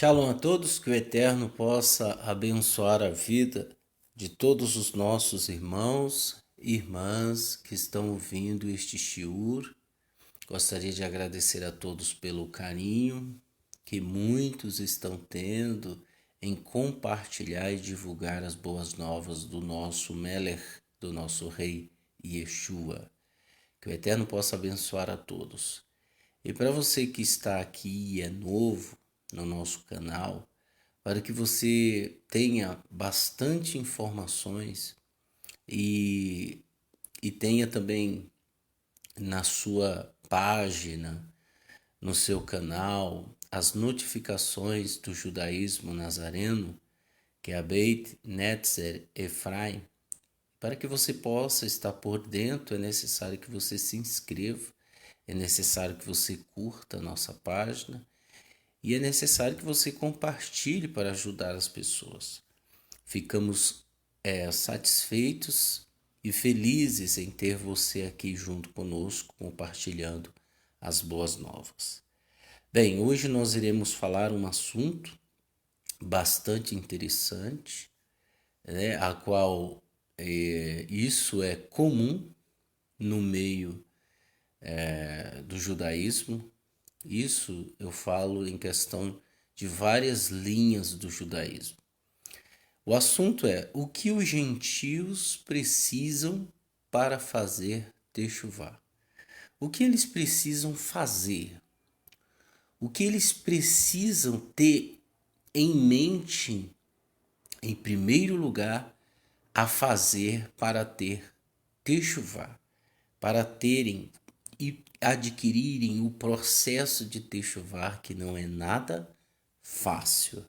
Shalom a todos, que o Eterno possa abençoar a vida de todos os nossos irmãos e irmãs que estão ouvindo este shiur. Gostaria de agradecer a todos pelo carinho que muitos estão tendo em compartilhar e divulgar as boas novas do nosso Melech, do nosso Rei Yeshua. Que o Eterno possa abençoar a todos. E para você que está aqui e é novo no nosso canal, para que você tenha bastante informações e, tenha também na sua página, no seu canal, as notificações do judaísmo nazareno, que é a Beit Netzer Efraim. Para que você possa estar por dentro, é necessário que você se inscreva, é necessário que você curta a nossa página e é necessário que você compartilhe para ajudar as pessoas. Ficamos satisfeitos e felizes em ter você aqui junto conosco, compartilhando as boas novas. Bem, hoje nós iremos falar um assunto bastante interessante, né, a qual isso é comum no meio do judaísmo. Isso eu falo em questão de várias linhas do judaísmo. O assunto é o que os gentios precisam para fazer techuvá. O que eles precisam fazer? O que eles precisam ter em mente, em primeiro lugar, a fazer para ter techuvá, para terem e adquirirem o processo de techuvá, que não é nada fácil.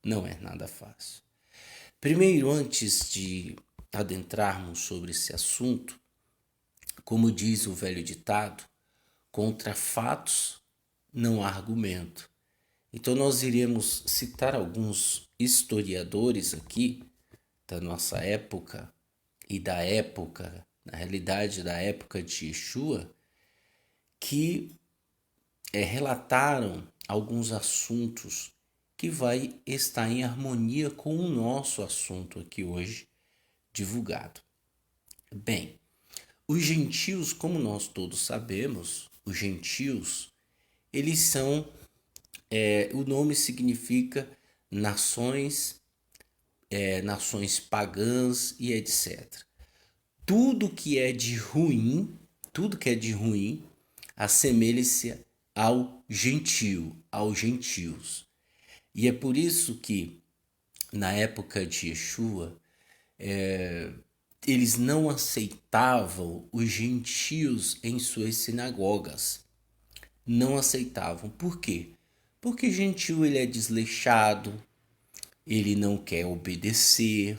Não é nada fácil. Primeiro, antes de adentrarmos sobre esse assunto, como diz o velho ditado, contra fatos não há argumento. Então nós iremos citar alguns historiadores aqui da nossa época e da época, na realidade da época de Yeshua, que relataram alguns assuntos que vai estar em harmonia com o nosso assunto aqui hoje divulgado. Bem, os gentios, como nós todos sabemos, os gentios, eles são, o nome significa nações, nações pagãs e etc. Tudo que é de ruim, assemelha-se ao gentio, aos gentios. E é por isso que, na época de Yeshua, eles não aceitavam os gentios em suas sinagogas. Não aceitavam. Por quê? Porque gentio ele é desleixado, ele não quer obedecer,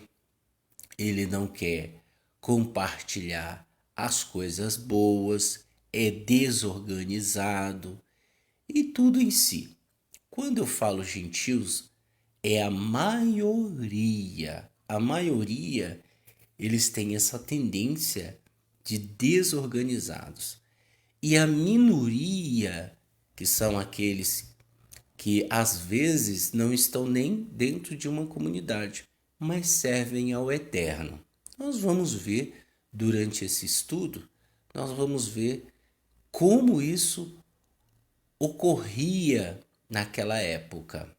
ele não quer compartilhar as coisas boas, é desorganizado e tudo em si. Quando eu falo gentios, é a maioria. A maioria, eles têm essa tendência de desorganizados. E a minoria, que são aqueles que às vezes não estão nem dentro de uma comunidade, mas servem ao Eterno. Nós vamos ver durante esse estudo, nós vamos ver como isso ocorria naquela época,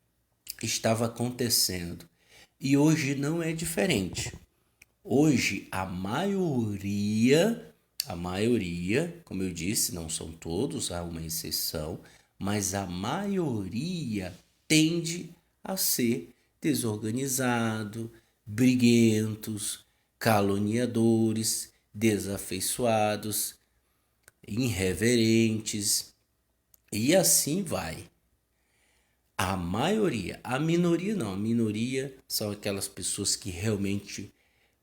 estava acontecendo. E hoje não é diferente. Hoje a maioria, como eu disse, não são todos, há uma exceção, mas a maioria tende a ser desorganizado, briguentos, caluniadores, desafeiçoados, irreverentes, e assim vai. A maioria, a minoria não, a minoria são aquelas pessoas que realmente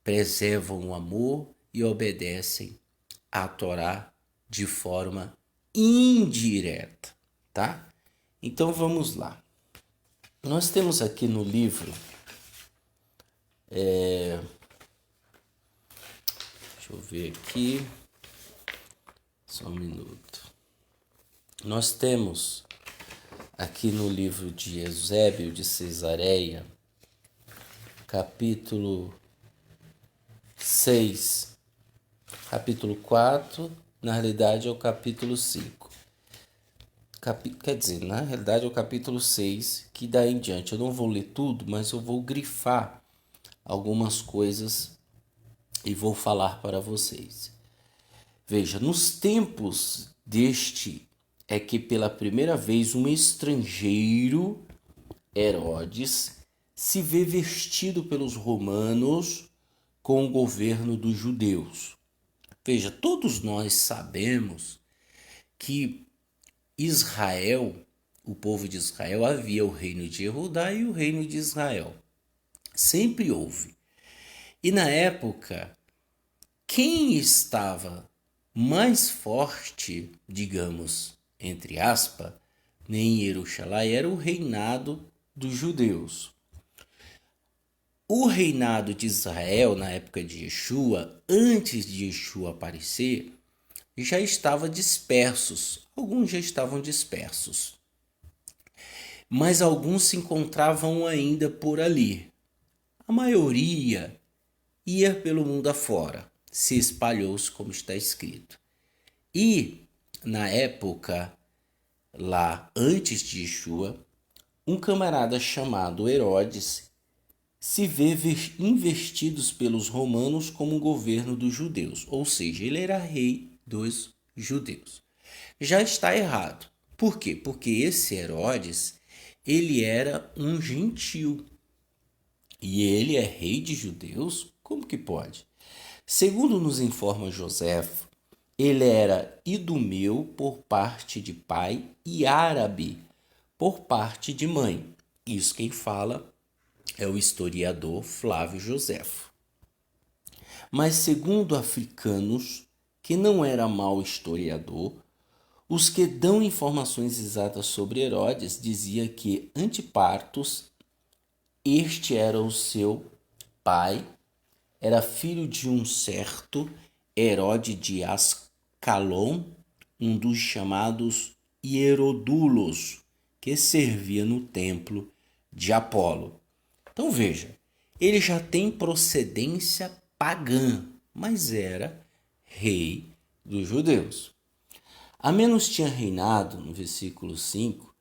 preservam o amor e obedecem à Torá de forma indireta, tá? Então vamos lá. Nós temos aqui no livro, deixa eu ver aqui, só um minuto. Nós temos aqui no livro de Eusébio de Cesareia, capítulo 6, capítulo 4, na realidade é o capítulo 5. Quer dizer, na realidade é o capítulo 6, que daí em diante eu não vou ler tudo, mas eu vou grifar algumas coisas e vou falar para vocês. Veja, nos tempos deste é que pela primeira vez um estrangeiro, Herodes, se vê vestido pelos romanos com o governo dos judeus. Veja, todos nós sabemos que Israel, o povo de Israel, havia o reino de Judá e o reino de Israel. Sempre houve. E na época, quem estava mais forte, digamos, entre aspas, em Jerusalém, era o reinado dos judeus. O reinado de Israel, na época de Yeshua, antes de Yeshua aparecer, já estava dispersos. Alguns já estavam dispersos. Mas alguns se encontravam ainda por ali. A maioria ia pelo mundo afora, se espalhou-se como está escrito. E, na época, lá antes de Yeshua, um camarada chamado Herodes se vê investidos pelos romanos como governo dos judeus, ou seja, ele era rei dos judeus. Já está errado. Por quê? Porque esse Herodes, ele era um gentil. E ele é rei de judeus? Como que pode? Segundo nos informa Joséfo, ele era idumeu por parte de pai e árabe por parte de mãe. Isso quem fala é o historiador Flávio Joséfo. Mas segundo africanos, que não era mau historiador, os que dão informações exatas sobre Herodes dizia que Antipartos, este era o seu pai, era filho de um certo Herode de Ascalon, um dos chamados Hierodulos, que servia no templo de Apolo. Então veja, ele já tem procedência pagã, mas era rei dos judeus. A menos tinha reinado, no versículo 5,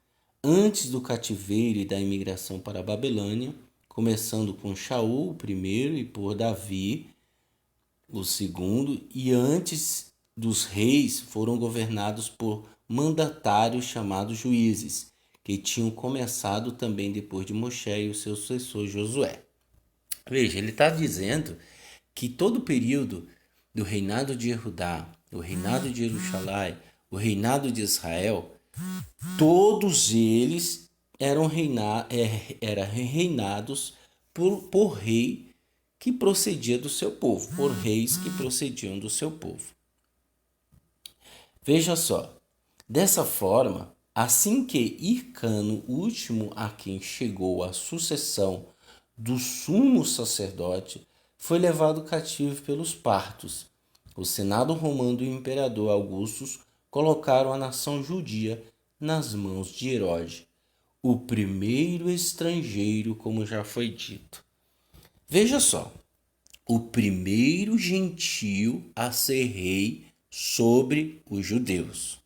antes do cativeiro e da imigração para a Babilônia, começando com Shaul, o primeiro, e por Davi, o segundo, e antes dos reis foram governados por mandatários chamados juízes, que tinham começado também depois de Moshe e o seu sucessor Josué. Veja, ele está dizendo que todo o período do reinado de Judá, o reinado de Jerusalém, o reinado de Israel, todos eles eram reinados por rei que procedia do seu povo, por reis que procediam do seu povo. Veja só, dessa forma, assim que Hircano, o último a quem chegou a sucessão do sumo sacerdote, foi levado cativo pelos partos, o Senado romano e o imperador Augustus colocaram a nação judia nas mãos de Herodes, o primeiro estrangeiro, como já foi dito. Veja só, o primeiro gentio a ser rei sobre os judeus.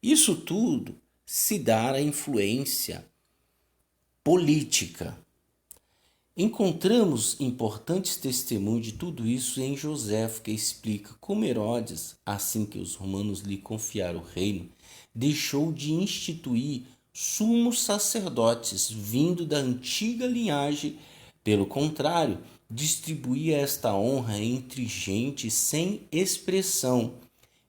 Isso tudo se dá à influência política. Encontramos importantes testemunhos de tudo isso em Joséfo, que explica como Herodes, assim que os romanos lhe confiaram o reino, deixou de instituir sumos sacerdotes vindo da antiga linhagem. Pelo contrário, distribuía esta honra entre gente sem expressão.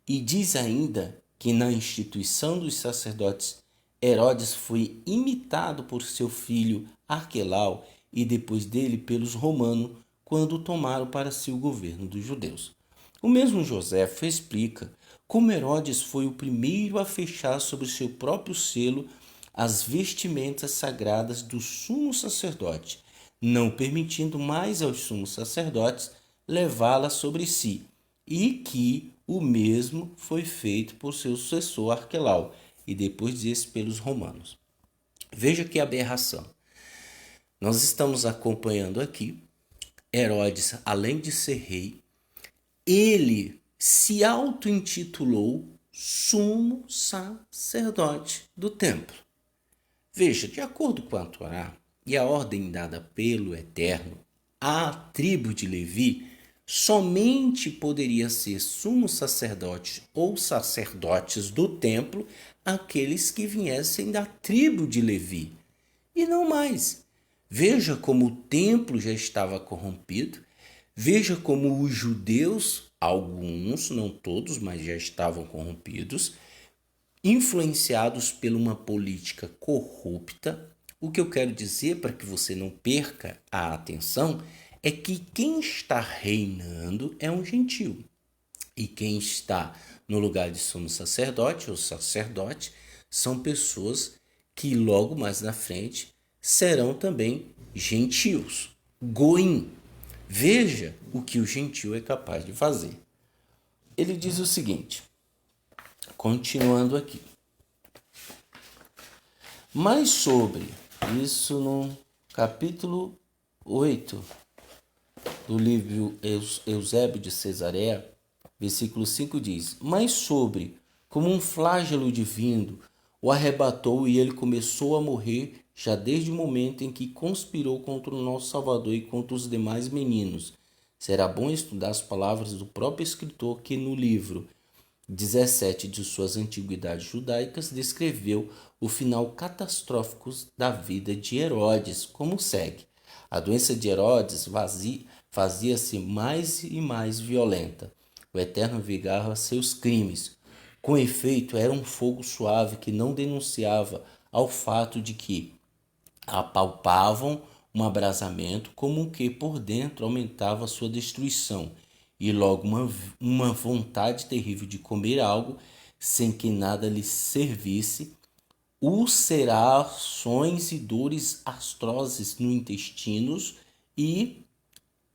E diz ainda que na instituição dos sacerdotes, Herodes foi imitado por seu filho Arquelau e depois dele pelos romanos, quando tomaram para si o governo dos judeus. O mesmo Joséfo explica como Herodes foi o primeiro a fechar sobre seu próprio selo as vestimentas sagradas do sumo sacerdote, não permitindo mais aos sumos sacerdotes levá-las sobre si, e que o mesmo foi feito por seu sucessor Arquelau, e depois desse pelos romanos. Veja que aberração. Nós estamos acompanhando aqui Herodes, além de ser rei, ele se auto-intitulou sumo sacerdote do templo. Veja, de acordo com a Torá e a ordem dada pelo Eterno, a tribo de Levi somente poderia ser sumo sacerdote ou sacerdotes do templo aqueles que viessem da tribo de Levi, e não mais. Veja como o templo já estava corrompido, veja como os judeus, alguns, não todos, mas já estavam corrompidos, influenciados por uma política corrupta. O que eu quero dizer, para que você não perca a atenção, é que quem está reinando é um gentio. E quem está no lugar de sumo sacerdote ou sacerdote são pessoas que logo mais na frente serão também gentios. Goim. Veja o que o gentio é capaz de fazer. Ele diz o seguinte, continuando aqui. Mais sobre isso no capítulo 8 do livro Eusébio de Cesareia, versículo 5 diz: Mas sobre, como um flagelo divino, o arrebatou e ele começou a morrer já desde o momento em que conspirou contra o nosso Salvador e contra os demais meninos. Será bom estudar as palavras do próprio escritor que no livro 17 de suas antiguidades judaicas descreveu o final catastrófico da vida de Herodes, como segue. A doença de Herodes fazia-se mais e mais violenta. O Eterno vigava seus crimes. Com efeito, era um fogo suave que não denunciava ao fato de que apalpavam um abrasamento como que por dentro aumentava sua destruição e logo uma vontade terrível de comer algo sem que nada lhe servisse, ulcerações e dores atrozes no intestinos e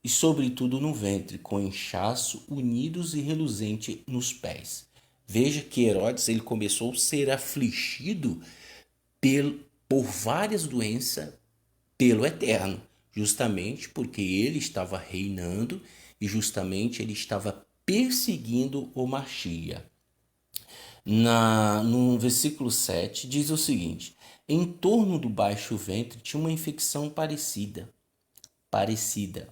sobretudo no ventre, com inchaço unidos e reluzente nos pés. Veja que Herodes ele começou a ser afligido por várias doenças pelo Eterno, justamente porque ele estava reinando e justamente ele estava perseguindo o Machia. No versículo 7 diz o seguinte: em torno do baixo ventre tinha uma infecção parecida,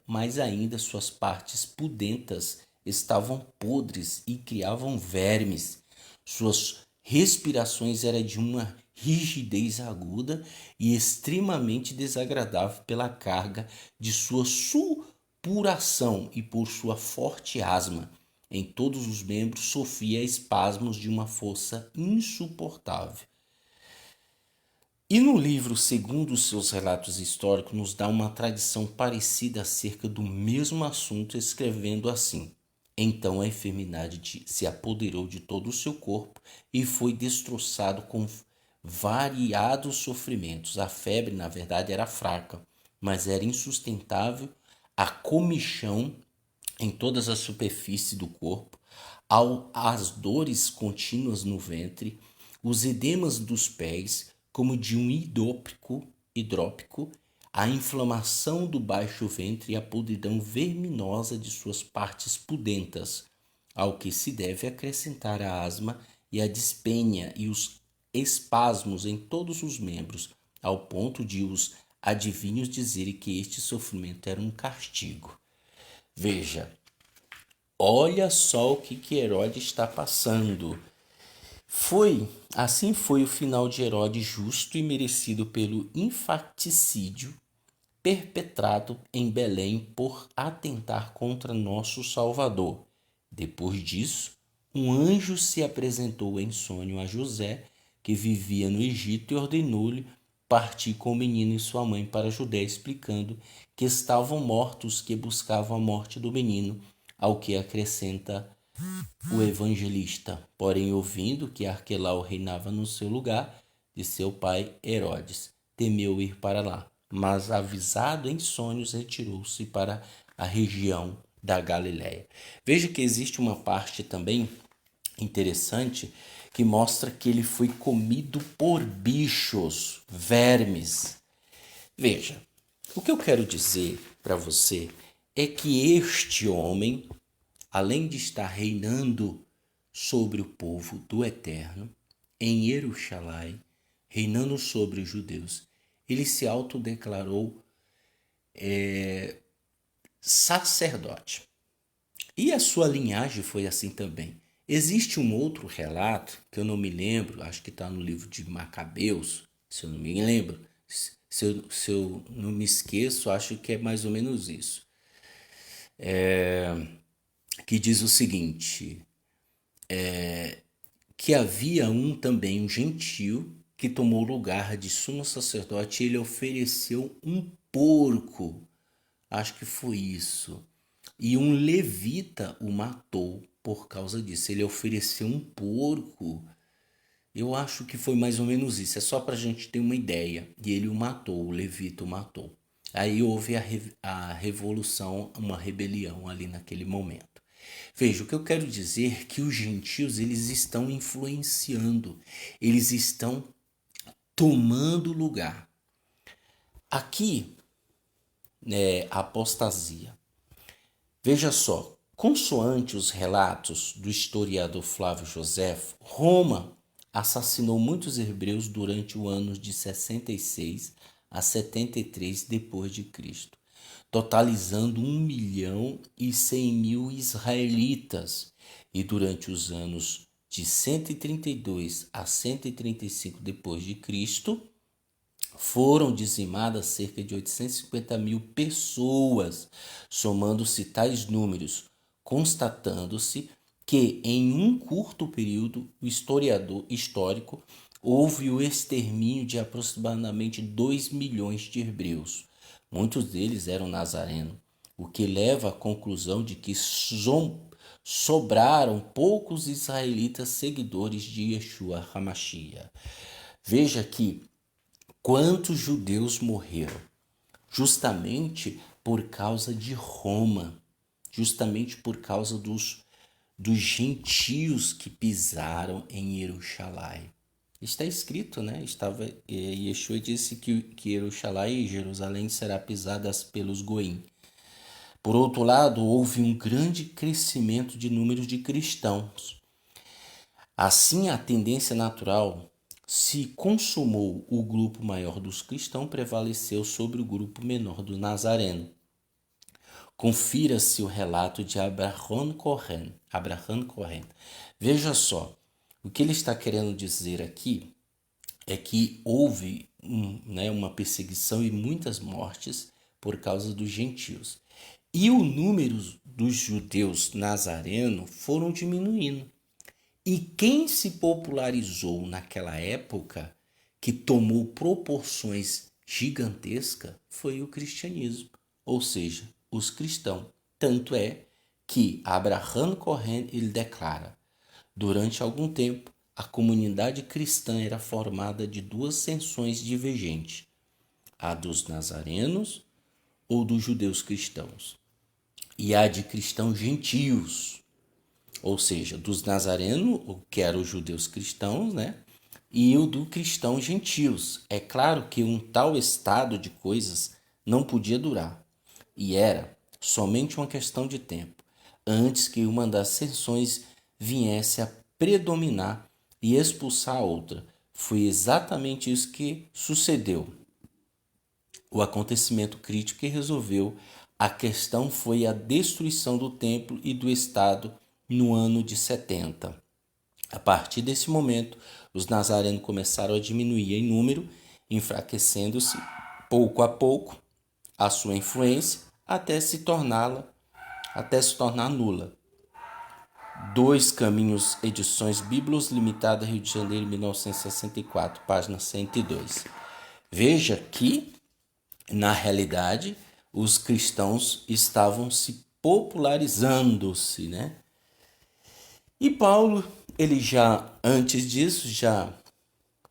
mas ainda suas partes pudentas estavam podres e criavam vermes. Suas respirações eram de uma rigidez aguda e extremamente desagradável pela carga de sua supuração e por sua forte asma. Em todos os membros sofria espasmos de uma força insuportável. E no livro, segundo os seus relatos históricos, nos dá uma tradição parecida acerca do mesmo assunto, escrevendo assim: então a enfermidade se apoderou de todo o seu corpo e foi destroçado com variados sofrimentos. A febre, na verdade, era fraca, mas era insustentável a comichão em todas as superfícies do corpo, as dores contínuas no ventre, os edemas dos pés, como de um hidrópico, a inflamação do baixo ventre e a podridão verminosa de suas partes pudentas, ao que se deve acrescentar a asma e a dispenia e os espasmos em todos os membros, ao ponto de os adivinhos dizerem que este sofrimento era um castigo. Veja, olha só o que Herodes está passando. Assim foi o final de Herodes, justo e merecido pelo infanticídio perpetrado em Belém por atentar contra nosso Salvador. Depois disso, um anjo se apresentou em sonho a José, que vivia no Egito, e ordenou-lhe partir com o menino e sua mãe para a Judéia, explicando que estavam mortos os que buscavam a morte do menino, ao que acrescenta o evangelista. Porém, ouvindo que Arquelau reinava no seu lugar, de seu pai Herodes, temeu ir para lá, mas avisado em sonhos, retirou-se para a região da Galiléia. Veja que existe uma parte também interessante que mostra que ele foi comido por bichos, vermes. Veja, o que eu quero dizer para você é que este homem, além de estar reinando sobre o povo do Eterno, em Jerusalém, reinando sobre os judeus, ele se autodeclarou sacerdote. E a sua linhagem foi assim também. Existe um outro relato, que eu não me lembro, acho que está no livro de Macabeus, se eu não me lembro. Se eu não me esqueço, acho que é mais ou menos isso. Que diz o seguinte, que havia também um gentio que tomou o lugar de sumo sacerdote e ele ofereceu um porco. Acho que foi isso. E um levita o matou por causa disso. Ele ofereceu um porco. Eu acho que foi mais ou menos isso. É só para a gente ter uma ideia. E ele o matou, o levita o matou. Aí houve a revolução, uma rebelião ali naquele momento. Veja, o que eu quero dizer é que os gentios eles estão influenciando, eles estão tomando lugar. Aqui, a apostasia. Veja só, consoante os relatos do historiador Flávio Joséfo, Roma assassinou muitos hebreus durante o ano de 66 a 73 depois de Cristo, totalizando 1.100.000 israelitas, e durante os anos de 132 a 135 depois de Cristo, foram dizimadas cerca de 850.000 pessoas, somando-se tais números, constatando-se que em um curto período o historiador histórico houve o extermínio de aproximadamente 2 milhões de hebreus. Muitos deles eram nazarenos, o que leva à conclusão de que sobraram poucos israelitas seguidores de Yeshua HaMashiach. Veja que quantos judeus morreram? Justamente por causa de Roma, justamente por causa dos gentios que pisaram em Jerusalém. Está escrito, né? Yeshua disse que Jerusalém e Jerusalém será pisadas pelos goim. Por outro lado, houve um grande crescimento de números de cristãos. Assim, a tendência natural se consumou, o grupo maior dos cristãos prevaleceu sobre o grupo menor do Nazareno. Confira-se o relato de Abraham Cohen. Veja só, o que ele está querendo dizer aqui é que houve uma perseguição e muitas mortes por causa dos gentios. E o número dos judeus nazarenos foram diminuindo. E quem se popularizou naquela época, que tomou proporções gigantescas, foi o cristianismo, ou seja, os cristãos. Tanto é que Abraham Cohen ele declara: durante algum tempo, a comunidade cristã era formada de duas seções divergentes, a dos nazarenos ou dos judeus cristãos, e a de cristãos gentios, ou seja, dos nazarenos, que eram os judeus cristãos, né? E o do cristão gentios. É claro que um tal estado de coisas não podia durar, e era somente uma questão de tempo, antes que uma das seções viesse a predominar e expulsar a outra. Foi exatamente isso que sucedeu. O acontecimento crítico que resolveu a questão foi a destruição do templo e do Estado no ano de 70. A partir desse momento, os nazarenos começaram a diminuir em número, enfraquecendo-se pouco a pouco a sua influência até se tornar nula. Dois Caminhos, edições Biblos Limitada, Rio de Janeiro, 1964, página 102. Veja que, na realidade, os cristãos estavam se popularizando-se, né? E Paulo, ele já antes disso, já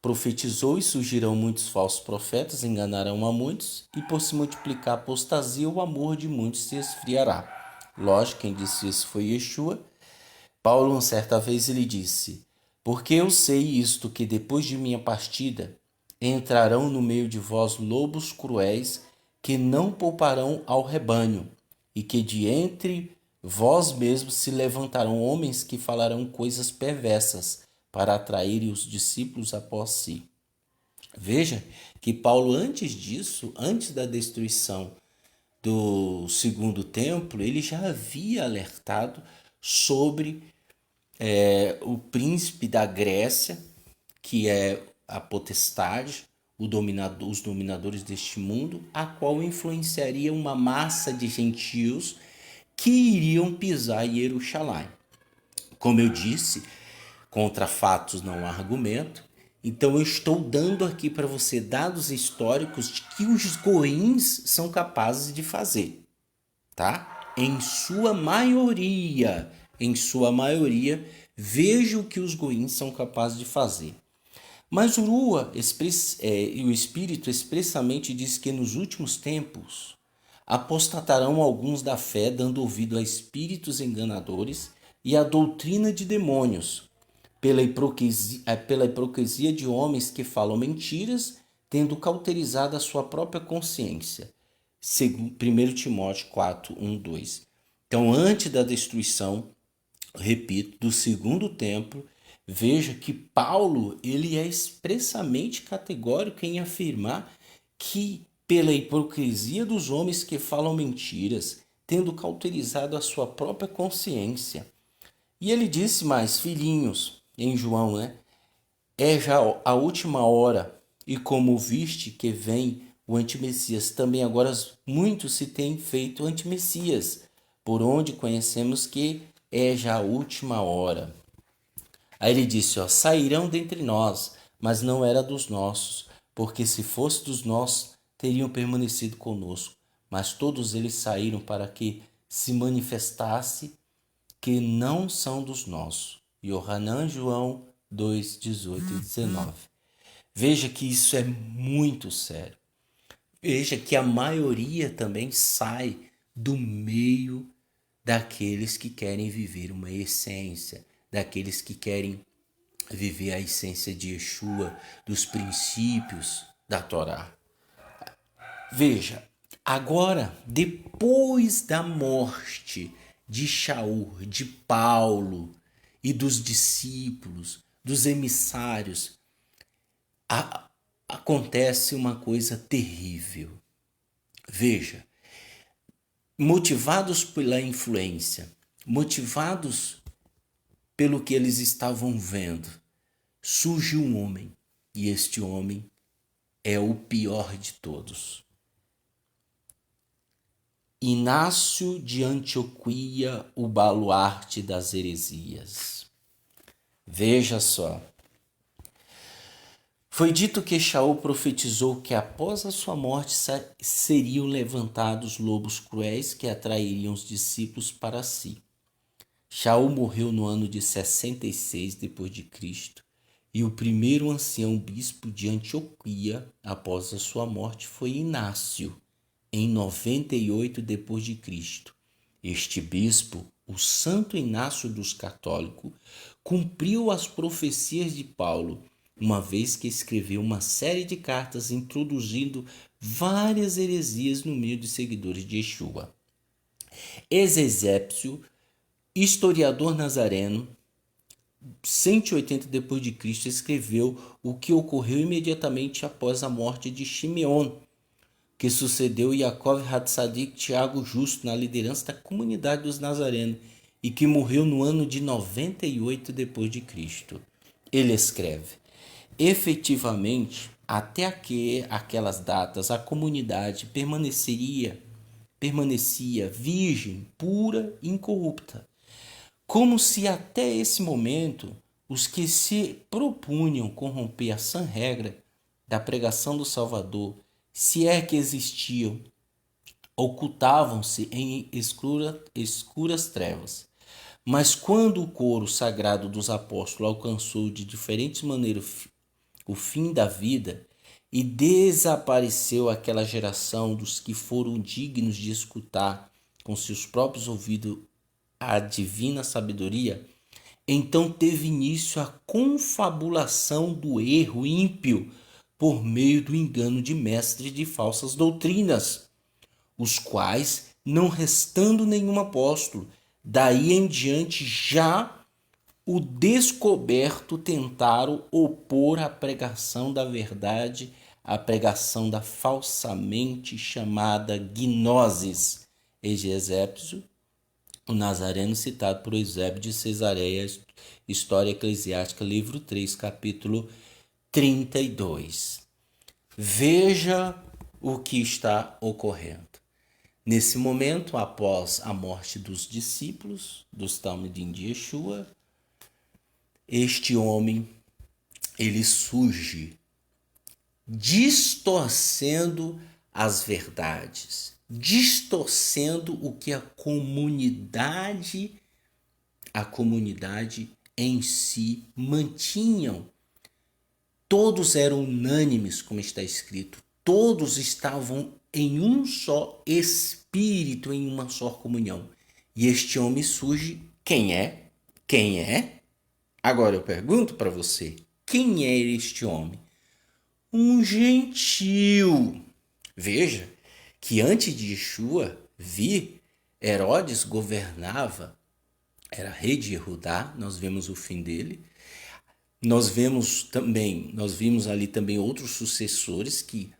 profetizou: e surgirão muitos falsos profetas, enganarão a muitos, e por se multiplicar a apostasia, o amor de muitos se esfriará. Lógico, quem disse isso foi Yeshua. Paulo, uma certa vez, ele disse: Porque eu sei isto, que depois de minha partida entrarão no meio de vós lobos cruéis, que não pouparão ao rebanho, e que de entre vós mesmos se levantarão homens que falarão coisas perversas, para atraírem os discípulos após si. Veja que Paulo, antes disso, antes da destruição do segundo templo, ele já havia alertado sobre o príncipe da Grécia, que é a potestade, os dominadores deste mundo, a qual influenciaria uma massa de gentios que iriam pisar em Jerusalém. Como eu disse, contra fatos não há argumento. Então eu estou dando aqui para você dados históricos de que os goins são capazes de fazer, tá? Em sua maioria, veja o que os goins são capazes de fazer. Mas o Rua e o Espírito expressamente diz que nos últimos tempos apostatarão alguns da fé, dando ouvido a espíritos enganadores e a doutrina de demônios, pela hipocrisia de homens que falam mentiras, tendo cauterizado a sua própria consciência. 1 Timóteo 4, 1, 2. Então, antes da destruição, repito, do segundo templo, veja que Paulo ele é expressamente categórico em afirmar que, pela hipocrisia dos homens que falam mentiras, tendo cauterizado a sua própria consciência. E ele disse mais, filhinhos, em João, né? É já a última hora, e como viste que vem o antimessias, também agora muitos se têm feito antimessias, por onde conhecemos que é já a última hora. Aí ele disse, ó, sairão dentre nós, mas não era dos nossos, porque se fosse dos nossos, teriam permanecido conosco. Mas todos eles saíram para que se manifestasse que não são dos nossos. Yohanan João 2, 18 e 19. Veja que isso é muito sério. Veja que a maioria também sai do meio daqueles que querem viver uma essência, daqueles que querem viver a essência de Yeshua, dos princípios da Torá. Veja, agora, depois da morte de Shaul, de Paulo e dos discípulos, dos emissários, acontece uma coisa terrível. Veja, motivados pela influência, motivados pelo que eles estavam vendo, surge um homem, e este homem é o pior de todos. Inácio de Antioquia, o baluarte das heresias. Veja só. Foi dito que Shaul profetizou que após a sua morte seriam levantados lobos cruéis que atrairiam os discípulos para si. Shaul morreu no ano de 66 d.C. e o primeiro ancião bispo de Antioquia após a sua morte foi Inácio, em 98 d.C. Este bispo, o Santo Inácio dos Católicos, cumpriu as profecias de Paulo, uma vez que escreveu uma série de cartas introduzindo várias heresias no meio de seguidores de Yeshua. Exésépsio, historiador nazareno, 180 d.C., escreveu o que ocorreu imediatamente após a morte de Shimeon, que sucedeu Yaakov Hatzadik Tiago Justo na liderança da comunidade dos nazarenos e que morreu no ano de 98 d.C. Ele escreve: efetivamente, até aquelas datas, a comunidade permanecia virgem, pura e incorrupta, como se até esse momento os que se propunham corromper a sã regra da pregação do Salvador, se é que existiam, ocultavam-se em escuras trevas. Mas quando o coro sagrado dos apóstolos alcançou de diferentes maneiras o fim da vida e desapareceu aquela geração dos que foram dignos de escutar com seus próprios ouvidos a divina sabedoria, Então teve início a confabulação do erro ímpio por meio do engano de mestres de falsas doutrinas, os quais, não restando nenhum apóstolo, daí em diante já o descoberto tentaram opor a pregação da verdade à pregação da falsamente chamada gnoses. Egesépsio, o Nazareno citado por Eusébio de Cesareia, História Eclesiástica, livro 3, capítulo 32. Veja o que está ocorrendo. Nesse momento, após a morte dos discípulos dos Talmidim de Yeshua, este homem, ele surge distorcendo as verdades, distorcendo o que a comunidade em si mantinham. Todos eram unânimes, como está escrito. Todos estavam em um só espírito, em uma só comunhão. E este homem surge, quem é? Quem é? Agora eu pergunto para você, quem é este homem? Um gentil. Veja que antes de Yeshua vir, Herodes governava, era rei de Judá, nós vemos o fim dele. Nós vimos ali também outros sucessores que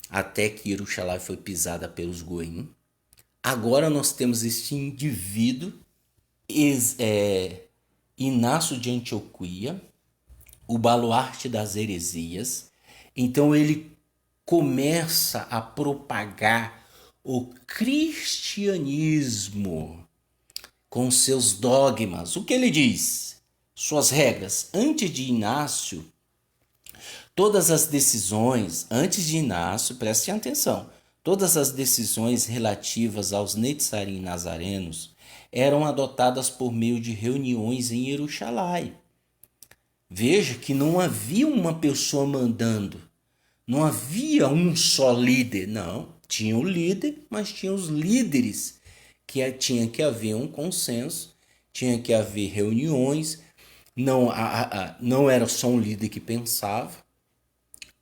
até que Jerusalém foi pisada pelos Goim. Agora nós temos este indivíduo, Inácio de Antioquia, o baluarte das heresias. Então ele começa a propagar o cristianismo com seus dogmas. O que ele diz? Suas regras. Antes de Inácio, todas as decisões, prestem atenção, todas as decisões relativas aos Netzarim nazarenos eram adotadas por meio de reuniões em Jerusalém. Veja que não havia uma pessoa mandando, não havia um só líder, não. Tinha o líder, mas tinha os líderes, que tinha que haver um consenso, tinha que haver reuniões, não era só um líder que pensava.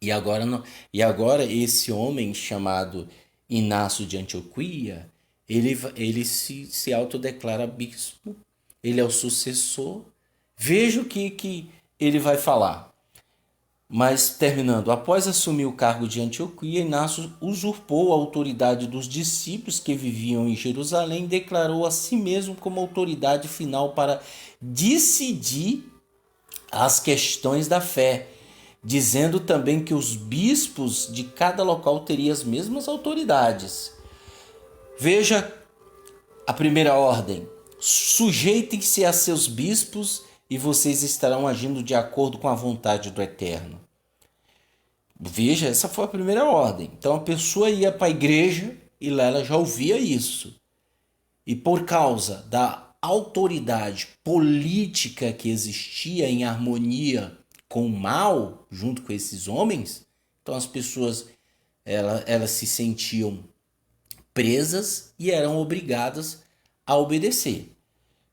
E agora esse homem chamado Inácio de Antioquia, ele se autodeclara bispo, ele é o sucessor. Veja o que ele vai falar. Mas terminando, após assumir o cargo de Antioquia, Inácio usurpou a autoridade dos discípulos que viviam em Jerusalém e declarou a si mesmo como autoridade final para decidir as questões da fé, dizendo também que os bispos de cada local teriam as mesmas autoridades. Veja a primeira ordem: sujeitem-se a seus bispos e vocês estarão agindo de acordo com a vontade do Eterno. Veja, essa foi a primeira ordem. Então a pessoa ia para a igreja e lá ela já ouvia isso. E por causa da autoridade política que existia em harmonia com o mal, junto com esses homens, então as pessoas elas se sentiam presas e eram obrigadas a obedecer.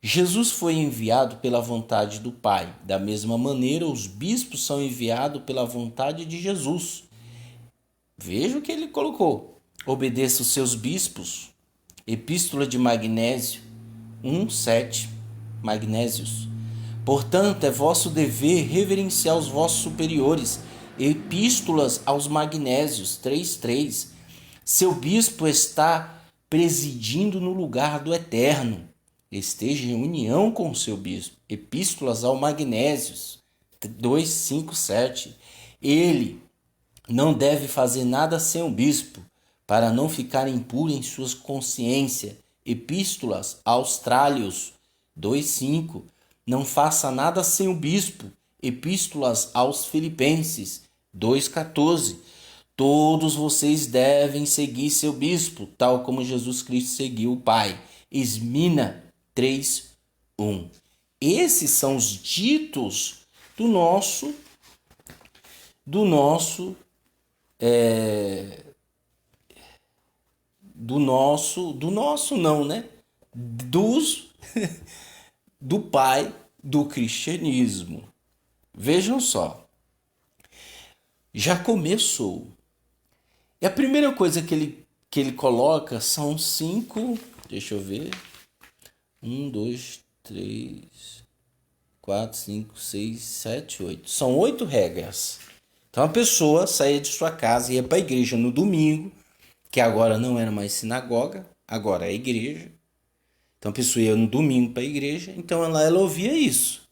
Jesus foi enviado pela vontade do Pai. Da mesma maneira, os bispos são enviados pela vontade de Jesus. Veja o que ele colocou. Obedeça os seus bispos. Epístola de Magnésio 1:7. Magnésios. Portanto, é vosso dever reverenciar os vossos superiores. Epístolas aos Magnésios 3:3. Seu bispo está presidindo no lugar do Eterno. Esteja em união com o seu bispo. Epístolas ao Magnésios 2:5-7. Ele não deve fazer nada sem o bispo, para não ficar impuro em sua consciência. Epístolas aos Trálios 2:5. Não faça nada sem o bispo. Epístolas aos Filipenses 2:14. Todos vocês devem seguir seu bispo, tal como Jesus Cristo seguiu o Pai. Esmina 3:1. Esses são os ditos do nosso não, né? Do Pai do cristianismo. Vejam só, já começou. E a primeira coisa que ele coloca são 5, deixa eu ver, 1, 2, 3, 4, 5, 6, 7, 8. São 8 regras. Então a pessoa saía de sua casa e ia para a igreja no domingo, que agora não era mais sinagoga, agora é igreja. Então a pessoa ia no domingo para a igreja, então ela ouvia isso.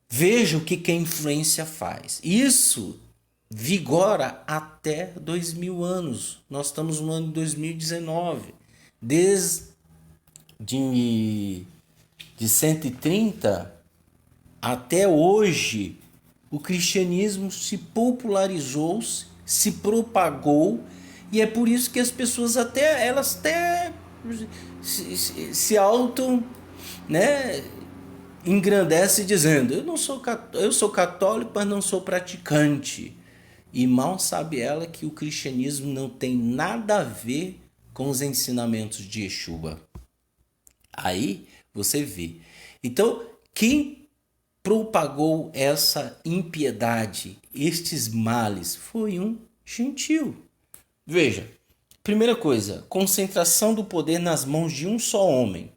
Veja o que a influência faz. Isso vigora até 2000 anos. Nós estamos no ano de 2019. Desde de 130 até hoje, o cristianismo se popularizou, se propagou, e é por isso que as pessoas elas se auto, né, engrandece dizendo: eu sou católico, mas não sou praticante. E mal sabe ela que o cristianismo não tem nada a ver com os ensinamentos de Yeshua. Aí você vê. Então, quem propagou essa impiedade, estes males, foi um gentil. Veja, primeira coisa, concentração do poder nas mãos de um só homem.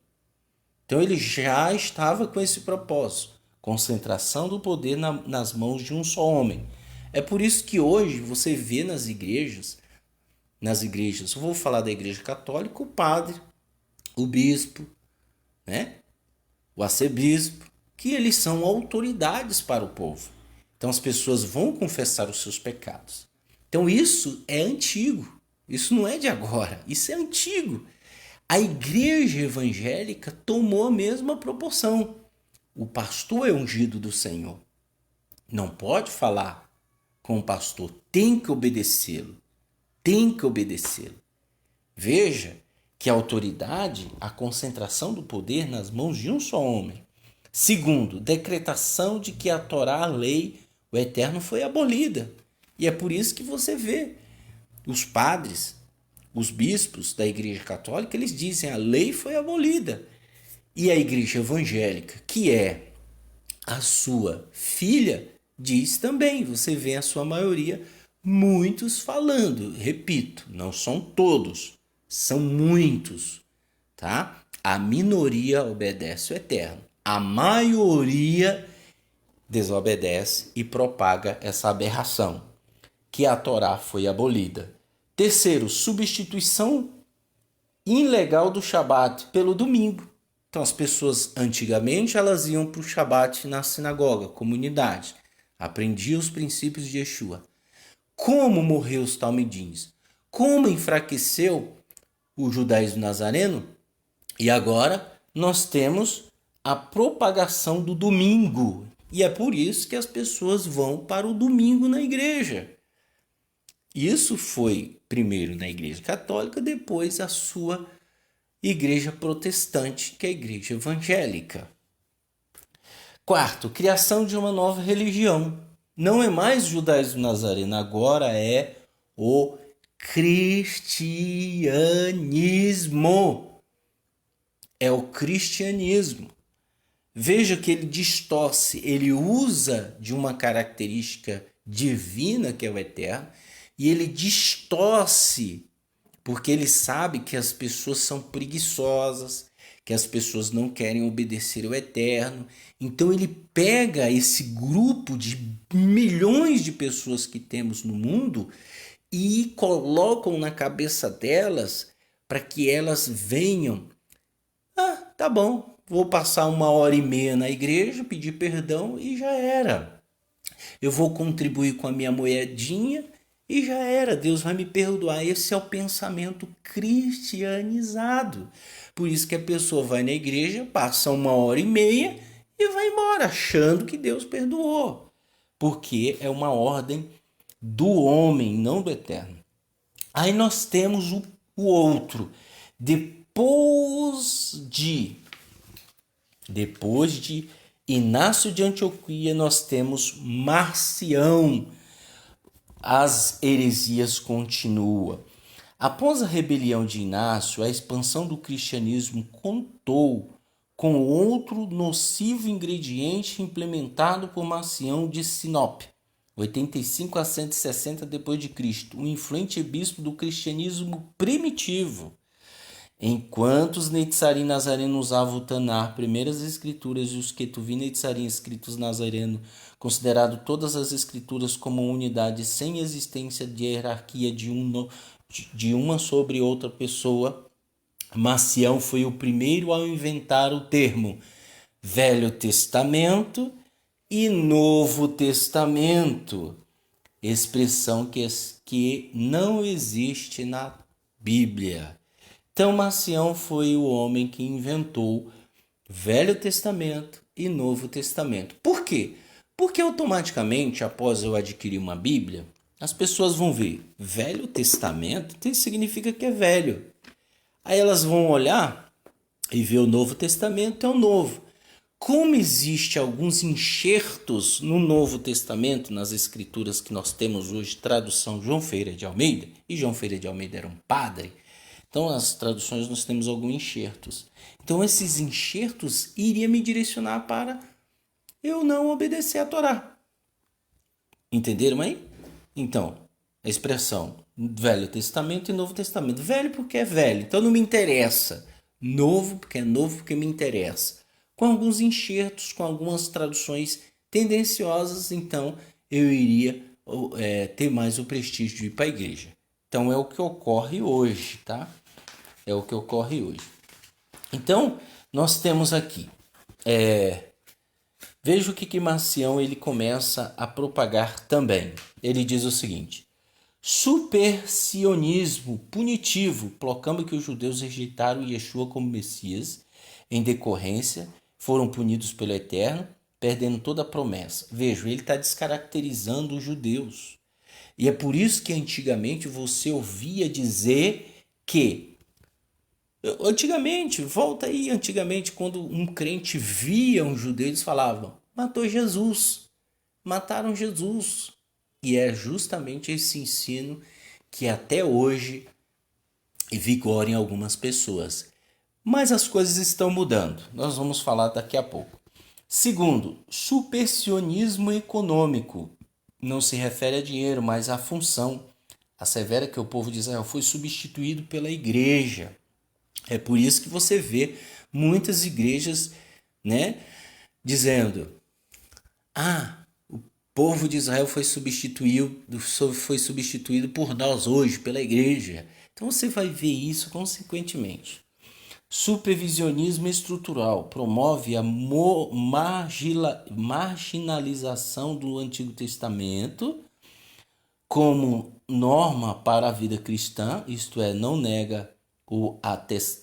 Então ele já estava com esse propósito, concentração do poder nas mãos de um só homem. É por isso que hoje você vê nas igrejas, eu vou falar da igreja católica, o padre, o bispo, né? O arcebispo, que eles são autoridades para o povo. Então as pessoas vão confessar os seus pecados. Então isso é antigo, isso não é de agora, isso é antigo. A igreja evangélica tomou a mesma proporção. O pastor é ungido do Senhor. Não pode falar com o pastor, tem que obedecê-lo. Tem que obedecê-lo. Veja que a autoridade, a concentração do poder nas mãos de um só homem. Segundo, decretação de que a Torá, a lei, o eterno foi abolida. E é por isso que você vê os padres, os bispos da igreja católica, eles dizem: a lei foi abolida. E a igreja evangélica, que é a sua filha, diz também. Você vê a sua maioria, muitos falando. Repito, não são todos, são muitos, tá? A minoria obedece o eterno. A maioria desobedece e propaga essa aberração, que a Torá foi abolida. Terceiro, substituição ilegal do Shabat pelo domingo. Então as pessoas antigamente elas iam para o Shabat na sinagoga, comunidade, aprendiam os princípios de Yeshua. Como morreu os talmidins? Como enfraqueceu o judaísmo nazareno? E agora nós temos a propagação do domingo. E é por isso que as pessoas vão para o domingo na igreja. Isso foi primeiro na igreja católica, depois a sua igreja protestante, que é a igreja evangélica. Quarto, criação de uma nova religião. Não é mais o judaísmo nazareno, agora é o cristianismo. É o cristianismo. Veja que ele distorce, ele usa de uma característica divina, que é o eterno, e ele distorce, porque ele sabe que as pessoas são preguiçosas, que as pessoas não querem obedecer ao eterno. Então ele pega esse grupo de milhões de pessoas que temos no mundo e colocam na cabeça delas para que elas venham. Tá bom, vou passar 1h30 na igreja, pedir perdão e já era. Eu vou contribuir com a minha moedinha e já era, Deus vai me perdoar. Esse é o pensamento cristianizado. Por isso que a pessoa vai na igreja, passa 1h30 e vai embora, achando que Deus perdoou. Porque é uma ordem do homem, não do eterno. Aí nós temos o outro. Depois de Inácio de Antioquia, nós temos Marcião. As heresias continuam. Após a rebelião de Inácio, a expansão do cristianismo contou com outro nocivo ingrediente implementado por Marcião de Sinop, 85 a 160 d.C., um influente bispo do cristianismo primitivo. Enquanto os Neitzarim Nazareno usavam o Tanar, primeiras escrituras, e os Ketuvim Neitzarim escritos Nazareno, considerado todas as escrituras como unidade sem existência de hierarquia de uma sobre outra pessoa, Marcião foi o primeiro a inventar o termo Velho Testamento e Novo Testamento, expressão que não existe na Bíblia. Então, Marcião foi o homem que inventou Velho Testamento e Novo Testamento. Por quê? Porque automaticamente, após eu adquirir uma Bíblia, as pessoas vão ver Velho Testamento, isso significa que é velho. Aí elas vão olhar e ver o Novo Testamento, é o novo. Como existe alguns enxertos no Novo Testamento, nas escrituras que nós temos hoje, tradução João Ferreira de Almeida, e João Ferreira de Almeida era um padre, então nas traduções nós temos alguns enxertos. Então esses enxertos iriam me direcionar para eu não obedecer a Torá. Entenderam aí? Então, a expressão Velho Testamento e Novo Testamento. Velho porque é velho, então não me interessa. Novo porque é novo, porque me interessa. Com alguns enxertos, com algumas traduções tendenciosas, então eu iria ter mais o prestígio de ir para a igreja. Então é o que ocorre hoje, tá? É o que ocorre hoje. Então, nós temos aqui. Veja o que Marcião ele começa a propagar também. Ele diz o seguinte: supersionismo punitivo, proclama que os judeus rejeitaram Yeshua como Messias, em decorrência, foram punidos pelo Eterno, perdendo toda a promessa. Veja, ele está descaracterizando os judeus. E é por isso que antigamente você ouvia dizer que antigamente, quando um crente via um judeu, eles falavam: matou Jesus, mataram Jesus. E é justamente esse ensino que até hoje vigora em algumas pessoas. Mas as coisas estão mudando, nós vamos falar daqui a pouco. Segundo, supersionismo econômico. Não se refere a dinheiro, mas à função. Assevera que o povo de Israel foi substituído pela igreja. É por isso que você vê muitas igrejas, dizendo: o povo de Israel foi substituído por nós hoje, pela igreja. Então você vai ver isso consequentemente. Supervisionismo estrutural promove a marginalização do Antigo Testamento como norma para a vida cristã, isto é, não nega o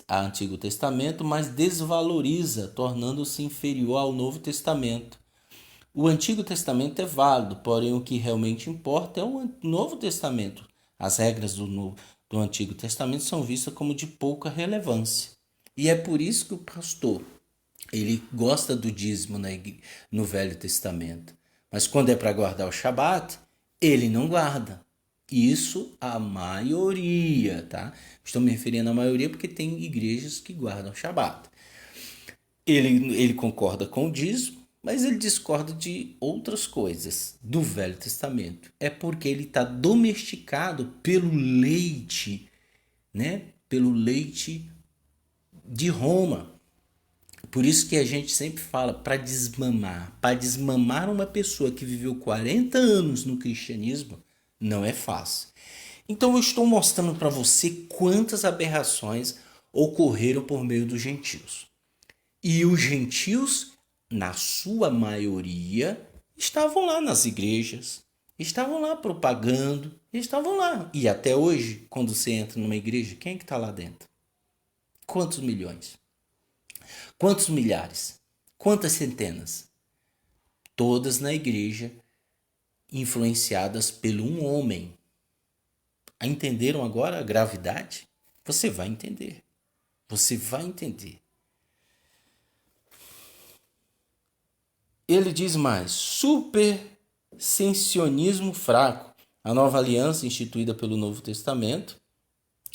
Antigo Testamento, mas desvaloriza, tornando-se inferior ao Novo Testamento. O Antigo Testamento é válido, porém o que realmente importa é o Novo Testamento. As regras do Antigo Testamento são vistas como de pouca relevância. E é por isso que o pastor ele gosta do dízimo no Velho Testamento. Mas quando é para guardar o Shabat, ele não guarda. Isso a maioria, tá? Estou me referindo à maioria porque tem igrejas que guardam o Shabat. Ele concorda com o dízimo, mas ele discorda de outras coisas do Velho Testamento. É porque ele está domesticado pelo leite, pelo leite de Roma. Por isso que a gente sempre fala para desmamar uma pessoa que viveu 40 anos no cristianismo, não é fácil. Então eu estou mostrando para você quantas aberrações ocorreram por meio dos gentios. E os gentios, na sua maioria, estavam lá nas igrejas, estavam lá propagando, estavam lá. E até hoje, quando você entra numa igreja, quem é que está lá dentro? Quantos milhões? Quantos milhares? Quantas centenas? Todas na igreja, influenciadas por um homem. Entenderam agora a gravidade? Você vai entender. Você vai entender. Ele diz mais: supersensionismo fraco. A nova aliança instituída pelo Novo Testamento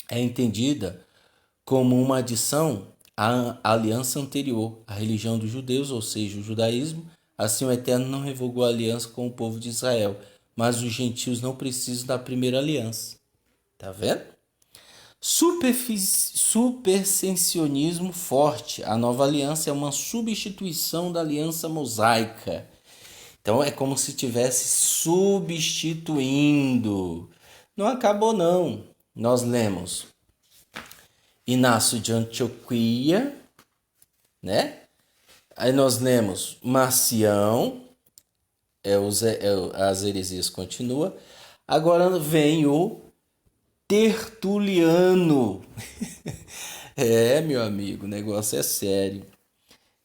é entendida como uma adição a aliança anterior, a religião dos judeus, ou seja, o judaísmo. Assim, o Eterno não revogou a aliança com o povo de Israel, mas os gentios não precisam da primeira aliança. Tá vendo? Supersensionismo forte. A nova aliança é uma substituição da aliança mosaica. Então é como se estivesse substituindo. Não acabou não. Nós lemos Inácio de Antioquia, né? Aí nós lemos Marcião, as heresias continua. Agora vem o Tertuliano. Meu amigo, o negócio é sério.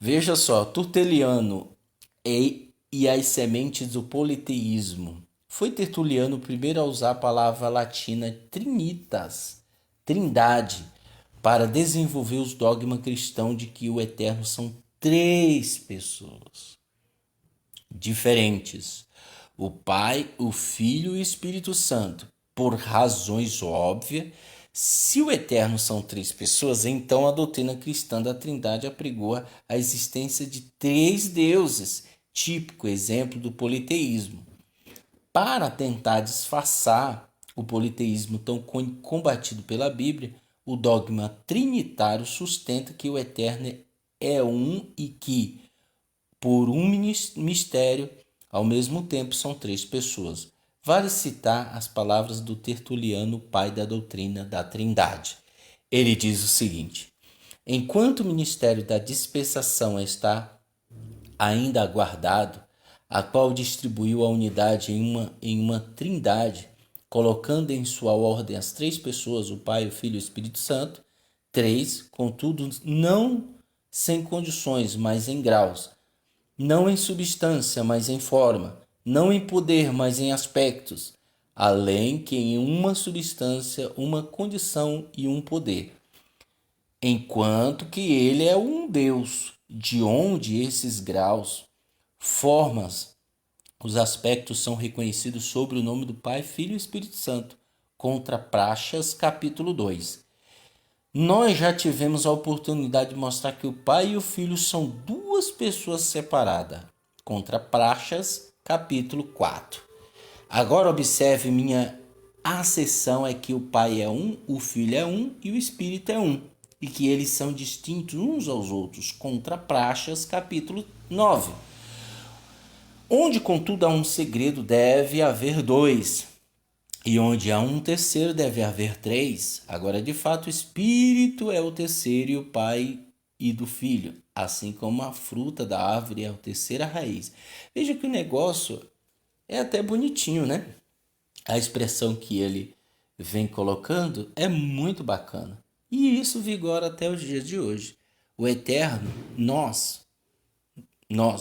Veja só, Tertuliano e as sementes do politeísmo. Foi Tertuliano o primeiro a usar a palavra latina trinitas, trindade, para desenvolver os dogmas cristãos de que o Eterno são três pessoas diferentes: o Pai, o Filho e o Espírito Santo. Por razões óbvias, se o Eterno são três pessoas, então a doutrina cristã da Trindade apregoa a existência de três deuses, típico exemplo do politeísmo. Para tentar disfarçar o politeísmo tão combatido pela Bíblia, o dogma trinitário sustenta que o Eterno é um e que, por um mistério, ao mesmo tempo são três pessoas. Vale citar as palavras do Tertuliano, pai da doutrina da Trindade. Ele diz o seguinte: enquanto o ministério da dispensação está ainda aguardado, a qual distribuiu a unidade em uma trindade, colocando em sua ordem as três pessoas, o Pai, o Filho e o Espírito Santo, três, contudo, não sem condições, mas em graus, não em substância, mas em forma, não em poder, mas em aspectos, além que em uma substância, uma condição e um poder. Enquanto que ele é um Deus, de onde esses graus, formas, os aspectos são reconhecidos sobre o nome do Pai, Filho e Espírito Santo. Contra Praxas, capítulo 2. Nós já tivemos a oportunidade de mostrar que o Pai e o Filho são duas pessoas separadas. Contra Praxas, capítulo 4. Agora observe, minha acessão é que o Pai é um, o Filho é um e o Espírito é um, e que eles são distintos uns aos outros. Contra Praxas, capítulo 9. Onde, contudo, há um segredo, deve haver dois. E onde há um terceiro, deve haver três. Agora, de fato, o Espírito é o terceiro e o Pai e do Filho. Assim como a fruta da árvore é a terceira raiz. Veja que o negócio é até bonitinho, né? A expressão que ele vem colocando é muito bacana. E isso vigora até os dias de hoje. O Eterno, nós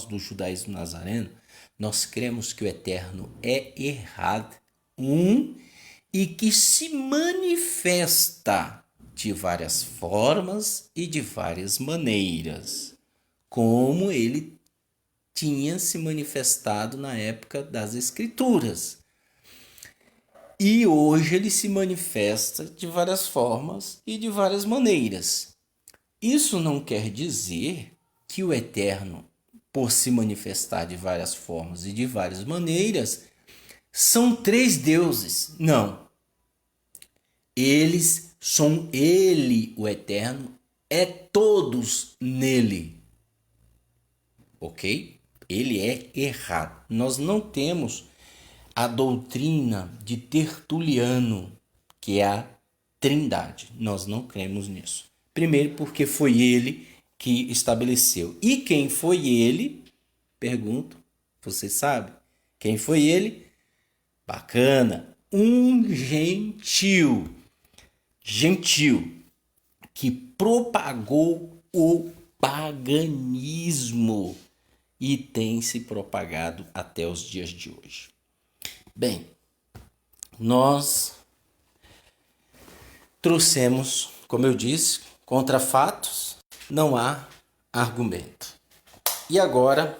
do judaísmo nazareno, nós cremos que o Eterno é errado, e que se manifesta de várias formas e de várias maneiras, como ele tinha se manifestado na época das Escrituras. E hoje ele se manifesta de várias formas e de várias maneiras. Isso não quer dizer que o Eterno, por se manifestar de várias formas e de várias maneiras, são três deuses. Não. Ele, o Eterno, é todos nele. Ok? Ele é errado. Nós não temos a doutrina de Tertuliano, que é a Trindade. Nós não cremos nisso. Primeiro, porque foi ele que estabeleceu. E quem foi ele? Pergunto. Você sabe? Quem foi ele? Bacana. Um gentil. Gentil. Que propagou o paganismo. E tem se propagado até os dias de hoje. Bem, nós trouxemos, como eu disse, contra fatos não há argumento. E agora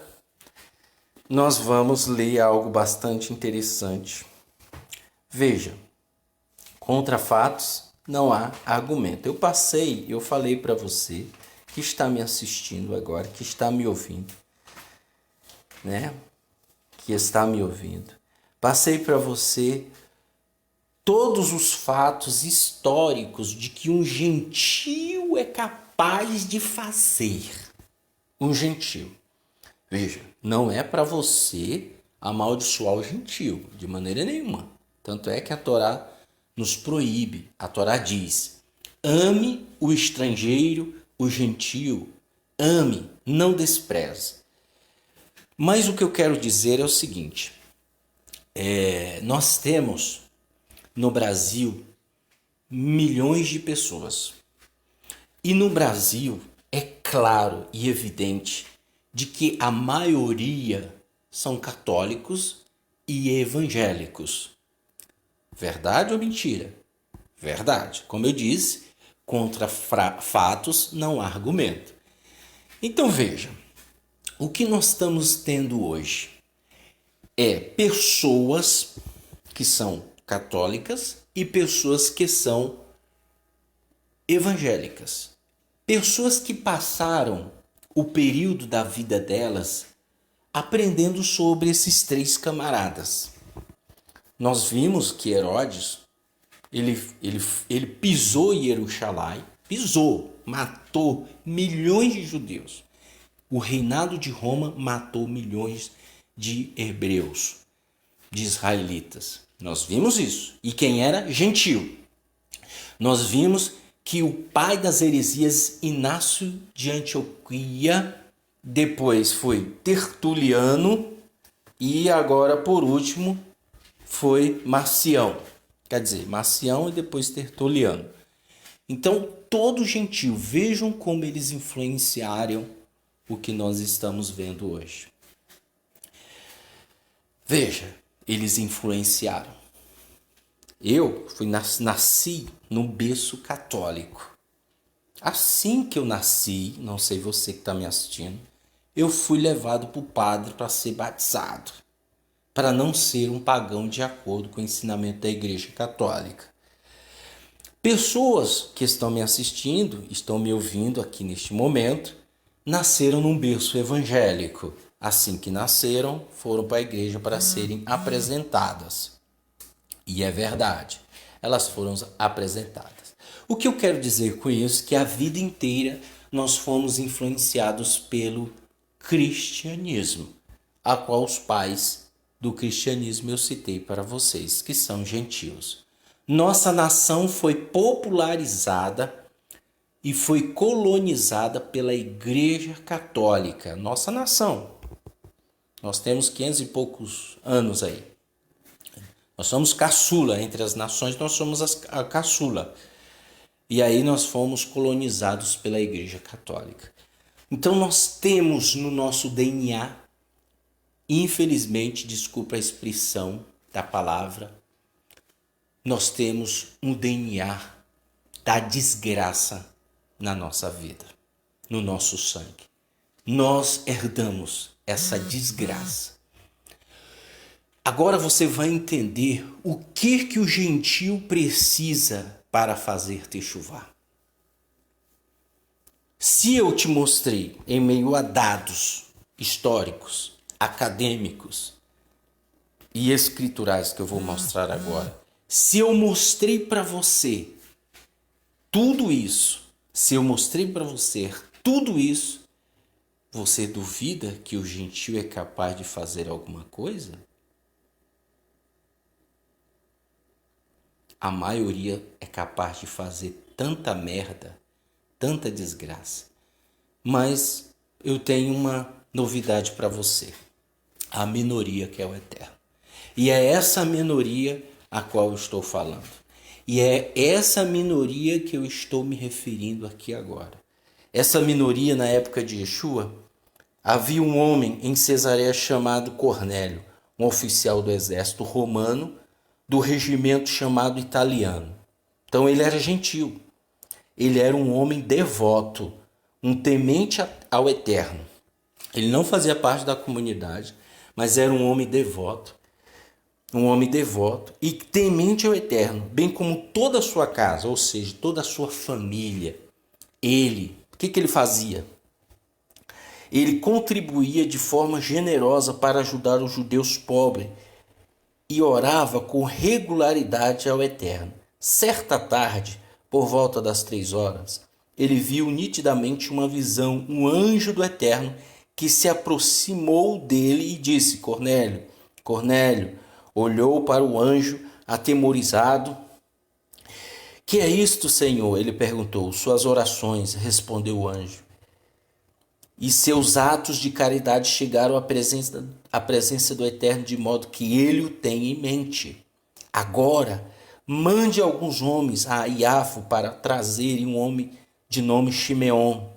nós vamos ler algo bastante interessante. Veja, contra fatos não há argumento. Eu falei para você que está me assistindo agora, que está me ouvindo, né? Que está me ouvindo. Passei para você todos os fatos históricos de que um gentio é capaz de fazer. Um gentio. Veja, não é para você amaldiçoar o gentio, de maneira nenhuma. Tanto é que a Torá nos proíbe. A Torá diz: ame o estrangeiro, o gentio, ame, não despreze. Mas o que eu quero dizer é o seguinte: nós temos no Brasil milhões de pessoas. E no Brasil é claro e evidente de que a maioria são católicos e evangélicos. Verdade ou mentira? Verdade. Como eu disse, contra fatos não há argumento. Então veja, o que nós estamos tendo hoje é pessoas que são católicas e pessoas que são evangélicas. Pessoas que passaram o período da vida delas aprendendo sobre esses 3 camaradas. Nós vimos que Herodes, ele pisou em Jerusalém, matou milhões de judeus. O reinado de Roma matou milhões de hebreus, de israelitas. Nós vimos isso. E quem era? Gentio. Nós vimos que o pai das heresias, Inácio de Antioquia, depois foi Tertuliano e agora, por último, foi Marcião. Quer dizer, Marcião e depois Tertuliano. Então, todo gentio, vejam como eles influenciaram o que nós estamos vendo hoje. Veja, eles influenciaram. Eu nasci num berço católico. Assim que eu nasci, não sei você que está me assistindo, eu fui levado para o padre para ser batizado, para não ser um pagão de acordo com o ensinamento da Igreja Católica. Pessoas que estão me assistindo, estão me ouvindo aqui neste momento, nasceram num berço evangélico. Assim que nasceram, foram para a igreja para serem apresentadas. E é verdade, elas foram apresentadas. O que eu quero dizer com isso é que a vida inteira nós fomos influenciados pelo cristianismo, a qual os pais do cristianismo eu citei para vocês, que são gentios. Nossa nação foi popularizada e foi colonizada pela Igreja Católica. Nossa nação. Nós temos 500 e poucos anos aí. Nós somos caçula, entre as nações nós somos a caçula. E aí nós fomos colonizados pela Igreja Católica. Então nós temos no nosso DNA, infelizmente, desculpa a expressão da palavra, nós temos um DNA da desgraça na nossa vida, no nosso sangue. Nós herdamos essa desgraça. Agora você vai entender o que o gentio precisa para fazer techuvá. Se eu te mostrei em meio a dados históricos, acadêmicos e escriturais que eu vou mostrar agora, se eu mostrei para você tudo isso, você duvida que o gentio é capaz de fazer alguma coisa? A maioria é capaz de fazer tanta merda, tanta desgraça. Mas eu tenho uma novidade para você. A minoria que é o eterno. E é essa minoria a qual eu estou falando. E é essa minoria que eu estou me referindo aqui agora. Essa minoria, na época de Yeshua, havia um homem em Cesareia chamado Cornélio, um oficial do exército romano, do regimento chamado italiano. Então ele era gentio. Ele era um homem devoto, um temente ao eterno. Ele não fazia parte da comunidade, mas era um homem devoto. Um homem devoto e temente ao eterno, bem como toda a sua casa, ou seja, toda a sua família. Ele O que ele fazia? Ele contribuía de forma generosa para ajudar os judeus pobres e orava com regularidade ao Eterno. Certa tarde, por volta das 3 horas, ele viu nitidamente uma visão, um anjo do Eterno que se aproximou dele e disse: Cornélio, Cornélio. Olhou para o anjo, atemorizado. Que é isto, Senhor? Ele perguntou. Suas orações, respondeu o anjo. E seus atos de caridade chegaram à presença do Eterno, de modo que ele o tem em mente. Agora, mande alguns homens a Iafo para trazerem um homem de nome Shimeon,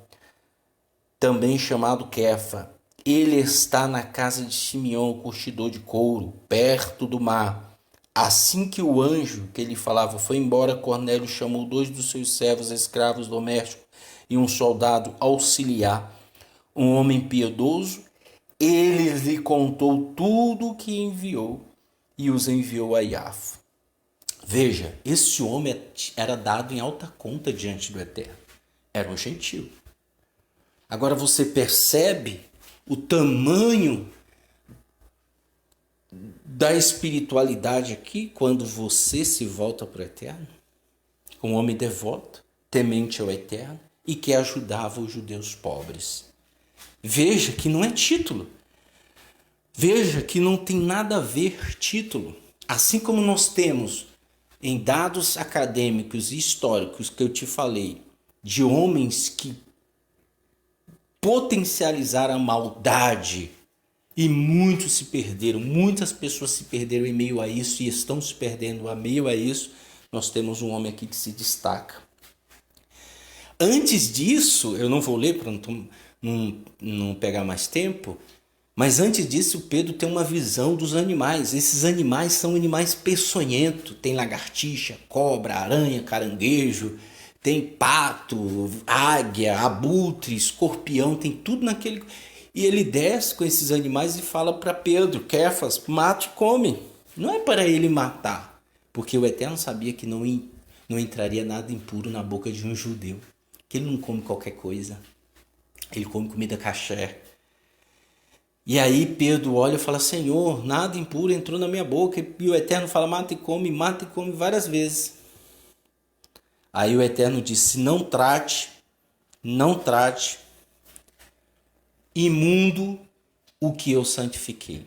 também chamado Kefa. Ele está na casa de Shimeon, curtidor de couro, perto do mar. Assim que o anjo que lhe falava foi embora, Cornélio chamou 2 dos seus servos escravos domésticos e um soldado auxiliar, um homem piedoso. Ele lhe contou tudo o que enviou e os enviou a Iafo. Veja, esse homem era dado em alta conta diante do Eterno. Era um gentil. Agora você percebe o tamanho da espiritualidade aqui quando você se volta para o Eterno? Um homem devoto, temente ao Eterno e que ajudava os judeus pobres. Veja que não é título. Veja que não tem nada a ver título. Assim como nós temos em dados acadêmicos e históricos que eu te falei, de homens que potencializaram a maldade e muitos se perderam, muitas pessoas se perderam em meio a isso e estão se perdendo a meio a isso, nós temos um homem aqui que se destaca. Antes disso, eu não vou ler para não pegar mais tempo, mas antes disso Pedro tem uma visão dos animais. Esses animais são animais peçonhentos, tem lagartixa, cobra, aranha, caranguejo, tem pato, águia, abutre, escorpião, tem tudo naquele... E ele desce com esses animais e fala para Pedro, Kefas, mate e come. Não é para ele matar, porque o Eterno sabia que não entraria nada impuro na boca de um judeu, que ele não come qualquer coisa, ele come comida kasher. E aí Pedro olha e fala, Senhor, nada impuro entrou na minha boca. E o Eterno fala, mata e come várias vezes. Aí o Eterno disse, não trate imundo o que eu santifiquei.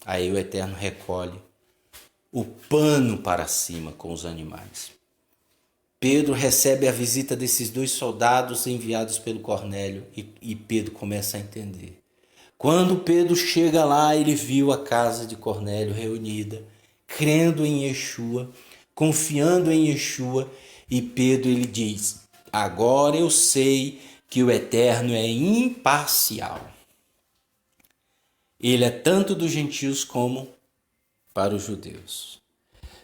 Aí o Eterno recolhe o pano para cima com os animais. Pedro recebe a visita desses 2 soldados enviados pelo Cornélio e Pedro começa a entender. Quando Pedro chega lá, ele viu a casa de Cornélio reunida, crendo em Yeshua, confiando em Yeshua, e Pedro ele diz, agora eu sei que o Eterno é imparcial. Ele é tanto dos gentios como para os judeus.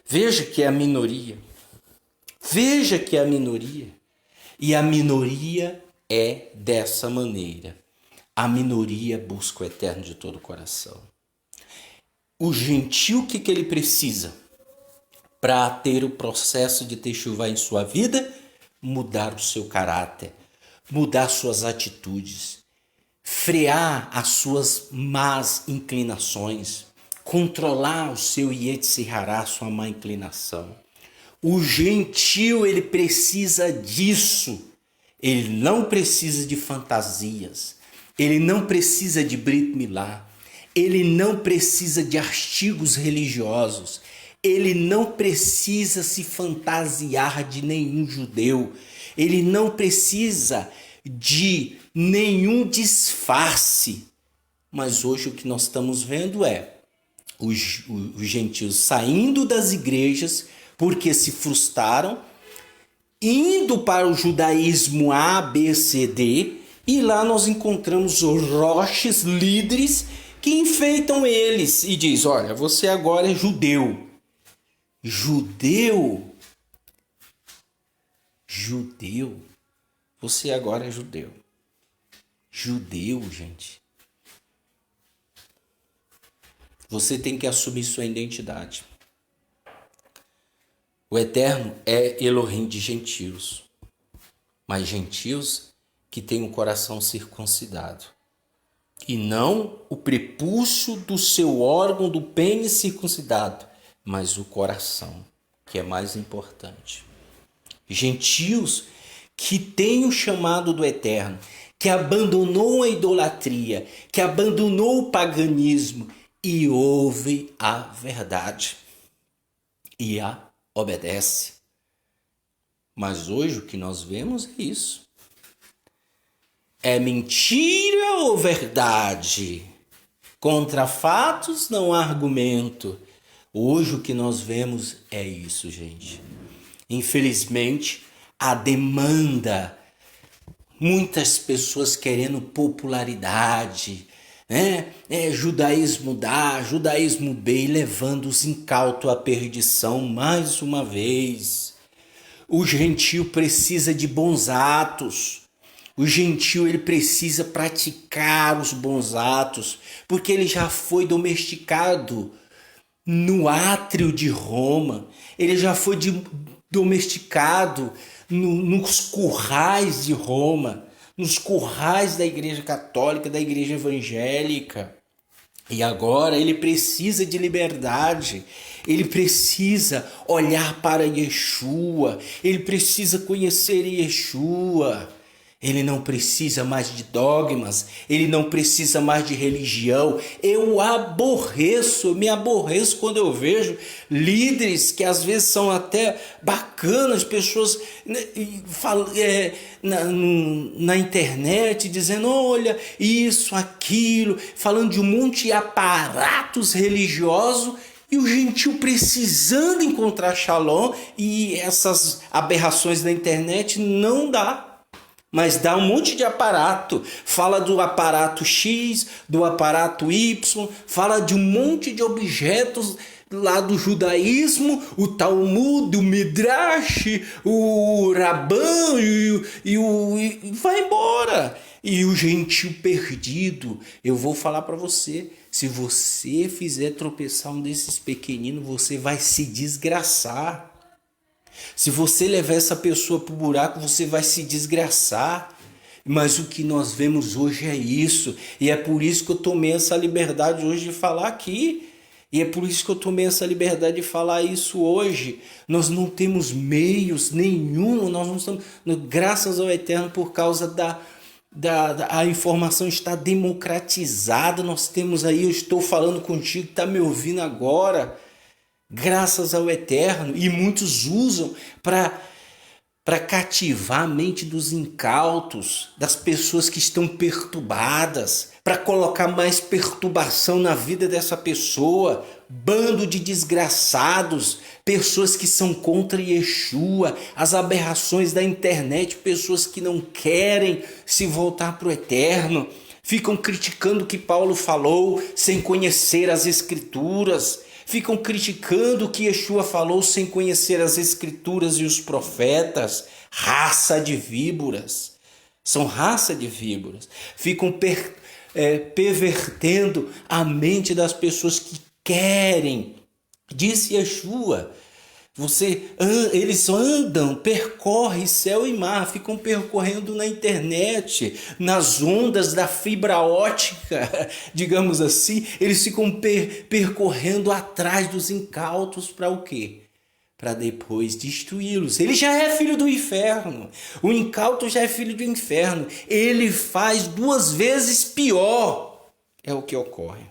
Veja que é a minoria. Veja que é a minoria. E a minoria é dessa maneira. A minoria busca o Eterno de todo o coração. O gentil, o que ele precisa? Para ter o processo de Teshuvá em sua vida, mudar o seu caráter, mudar suas atitudes, frear as suas más inclinações, controlar o seu Yetzer Hará, sua má inclinação. O gentil, ele precisa disso. Ele não precisa de fantasias. Ele não precisa de Brit Milá. Ele não precisa de artigos religiosos. Ele não precisa se fantasiar de nenhum judeu. Ele não precisa de nenhum disfarce. Mas hoje o que nós estamos vendo é os gentios saindo das igrejas porque se frustraram, indo para o judaísmo A, B, C, D, e lá nós encontramos os roches líderes que enfeitam eles e diz, olha, você agora é judeu. Judeu? Você agora é judeu. Judeu, gente. Você tem que assumir sua identidade. O Eterno é Elohim de gentios. Mas gentios que tem o coração circuncidado, e não o prepúcio do seu órgão do pênis circuncidado, mas o coração, que é mais importante. Gentios que têm o chamado do Eterno, que abandonou a idolatria, que abandonou o paganismo e ouve a verdade e a obedece. Mas hoje o que nós vemos é isso. É mentira ou verdade? Contra fatos não há argumento. Hoje o que nós vemos é isso, gente. Infelizmente, a demanda, muitas pessoas querendo popularidade, né? Judaísmo dá, judaísmo B, levando os incautos à perdição mais uma vez. O gentio precisa de bons atos. O gentio ele precisa praticar os bons atos, porque ele já foi domesticado no átrio de Roma. Ele já foi domesticado nos currais de Roma, nos currais da Igreja Católica, da Igreja Evangélica. E agora ele precisa de liberdade, ele precisa olhar para Yeshua, ele precisa conhecer Yeshua. Ele não precisa mais de dogmas, ele não precisa mais de religião. Eu me aborreço quando eu vejo líderes que às vezes são até bacanas, pessoas na internet dizendo olha isso, aquilo, falando de um monte de aparatos religiosos. E o gentio precisando encontrar shalom, e essas aberrações da internet não dá. Mas dá um monte de aparato, fala do aparato X, do aparato Y, fala de um monte de objetos lá do judaísmo, o Talmud, o Midrash, o Rabban e vai embora. E o gentio perdido, eu vou falar para você, se você fizer tropeçar um desses pequeninos, você vai se desgraçar. Se você levar essa pessoa para o buraco, você vai se desgraçar. Mas o que nós vemos hoje é isso. E é por isso que eu tomei essa liberdade hoje de falar aqui. E é por isso que eu tomei essa liberdade de falar isso hoje. Nós não temos meios nenhum. Nós não estamos, graças ao Eterno, por causa a informação está democratizada. Nós temos aí, eu estou falando contigo, está me ouvindo agora. Graças ao Eterno, e muitos usam para cativar a mente dos incautos, das pessoas que estão perturbadas, para colocar mais perturbação na vida dessa pessoa. Bando de desgraçados, pessoas que são contra Yeshua, as aberrações da internet, pessoas que não querem se voltar para o Eterno, ficam criticando o que Paulo falou sem conhecer as Escrituras. Ficam criticando o que Yeshua falou sem conhecer as Escrituras e os profetas. Raça de víboras. São raça de víboras. Ficam pervertendo a mente das pessoas que querem. Disse Yeshua. Eles andam, percorrem céu e mar, ficam percorrendo na internet, nas ondas da fibra ótica, digamos assim, eles ficam percorrendo atrás dos incautos para o quê? Para depois destruí-los. Ele já é filho do inferno, o incauto já é filho do inferno, ele faz 2 vezes pior, é o que ocorre,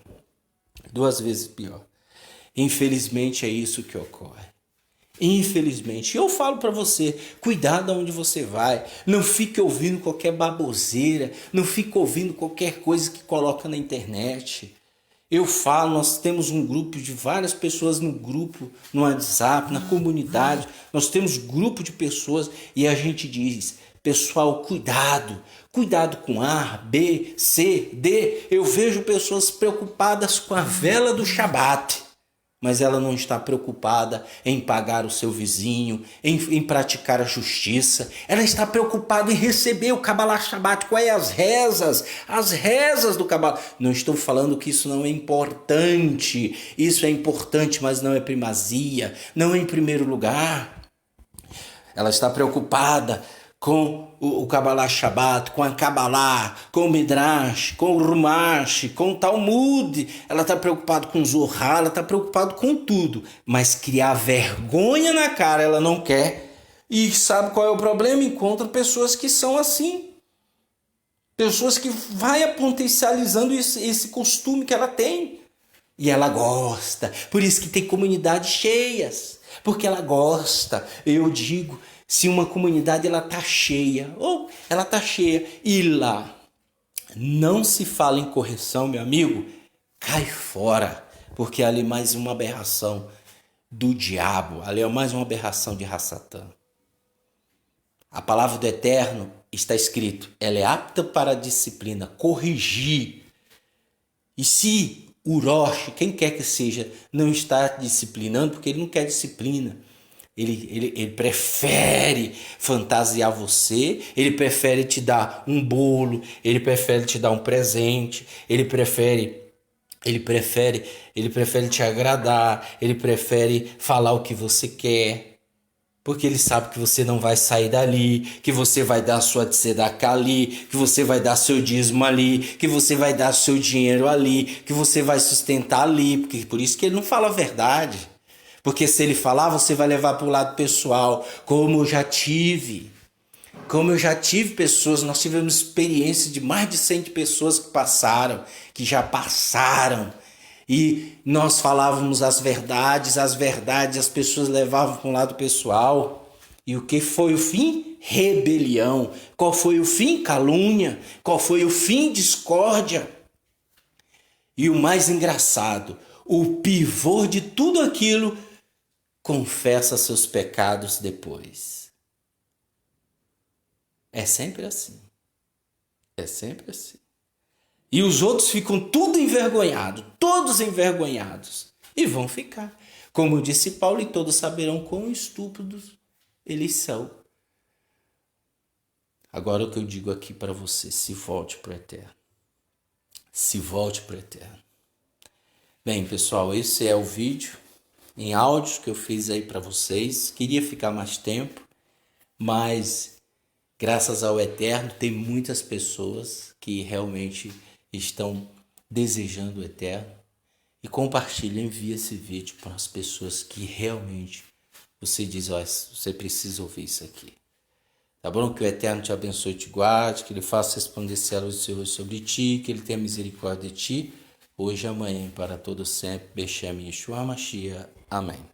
2 vezes pior. Infelizmente é isso que ocorre. Infelizmente, eu falo para você, cuidado aonde você vai, não fique ouvindo qualquer baboseira, não fique ouvindo qualquer coisa que coloca na internet. Eu falo, nós temos um grupo de várias pessoas no grupo, no WhatsApp, na comunidade, nós temos grupo de pessoas e a gente diz, pessoal, cuidado com A, B, C, D. Eu vejo pessoas preocupadas com a vela do Shabat. Mas ela não está preocupada em pagar o seu vizinho, em praticar a justiça. Ela está preocupada em receber o Kabbalah Shabbat. Quais as rezas? As rezas do Kabbalah. Não estou falando que isso não é importante. Isso é importante, mas não é primazia. Não é em primeiro lugar. Ela está preocupada com o Kabbalah Shabbat, com a Kabbalah, com o Midrash, com o Rumash, com o Talmud. Ela está preocupada com o Zohar, ela está preocupada com tudo. Mas criar vergonha na cara ela não quer. E sabe qual é o problema? Encontra pessoas que são assim. Pessoas que vai potencializando esse costume que ela tem. E ela gosta. Por isso que tem comunidades cheias. Porque ela gosta. Eu digo, se uma comunidade ela tá cheia, ou ela tá cheia, e lá não se fala em correção, meu amigo, cai fora. Porque ali é mais uma aberração do diabo. Ali é mais uma aberração de Rassatã. A palavra do Eterno está escrito, ela é apta para a disciplina, corrigir. E se o Rosh, quem quer que seja, não está disciplinando, porque ele não quer disciplina, ele prefere fantasiar você, ele prefere te dar um bolo, ele prefere te dar um presente, ele prefere te agradar, ele prefere falar o que você quer. Porque ele sabe que você não vai sair dali, que você vai dar sua tzedakah ali, que você vai dar seu dízimo ali, que você vai dar seu dinheiro ali, que você vai sustentar ali. Porque por isso que ele não fala a verdade. Porque se ele falar, você vai levar para o lado pessoal. Como eu já tive pessoas, nós tivemos experiência de mais de 100 pessoas que já passaram. E nós falávamos as verdades, as pessoas levavam para um lado pessoal. E o que foi o fim? Rebelião. Qual foi o fim? Calúnia. Qual foi o fim? Discórdia. E o mais engraçado, o pivô de tudo aquilo, confessa seus pecados depois. É sempre assim. É sempre assim. E os outros ficam todos envergonhados. E vão ficar. Como disse Paulo, e todos saberão quão estúpidos eles são. Agora o que eu digo aqui para você, se volte para o Eterno. Se volte para o Eterno. Bem, pessoal, esse é o vídeo em áudio que eu fiz aí para vocês. Queria ficar mais tempo, mas graças ao Eterno tem muitas pessoas que realmente estão desejando o Eterno. E compartilha, envia esse vídeo para as pessoas que realmente você diz, ó, você precisa ouvir isso aqui. Tá bom? Que o Eterno te abençoe e te guarde, que ele faça resplandecer a luz do seu rosto sobre ti, que ele tenha misericórdia de ti, hoje e amanhã, para todo sempre. Bechem Yeshua Mashiach. Amém.